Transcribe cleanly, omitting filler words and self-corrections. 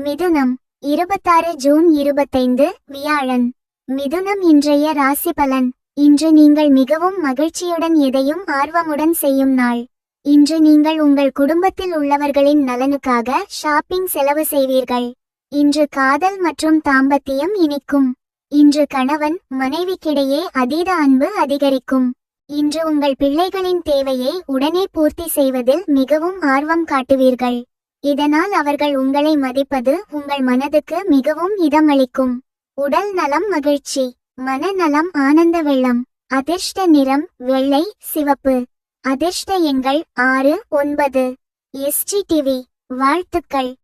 மிதுனம் 26 ஜூன் 25 வியாழன். மிதுனம் இன்றைய ராசி பலன். இன்று நீங்கள் மிகவும் மகிழ்ச்சியுடன் எதையும் ஆர்வமுடன் செய்யும் நாள். இன்று நீங்கள் உங்கள் குடும்பத்தில் உள்ளவர்களின் நலனுக்காக ஷாப்பிங் செலவு செய்வீர்கள். இன்று காதல் மற்றும் தாம்பத்தியம் இனிக்கும். இன்று கணவன் மனைவிக்கிடையே அதீத அன்பு அதிகரிக்கும். இன்று உங்கள் பிள்ளைகளின் தேவையை உடனே பூர்த்தி செய்வதில் மிகவும் ஆர்வம் காட்டுவீர்கள். இதனால் அவர்கள் உங்களை மதிப்பது உங்கள் மனதுக்கு மிகவும் இதமளிக்கும். உடல் நலம் மகிழ்ச்சி, மனநலம் ஆனந்த வெள்ளம். அதிர்ஷ்ட நிறம் வெள்ளை சிவப்பு. அதிர்ஷ்ட எண்கள் 6, 9. SGTV வாழ்த்துக்கள்.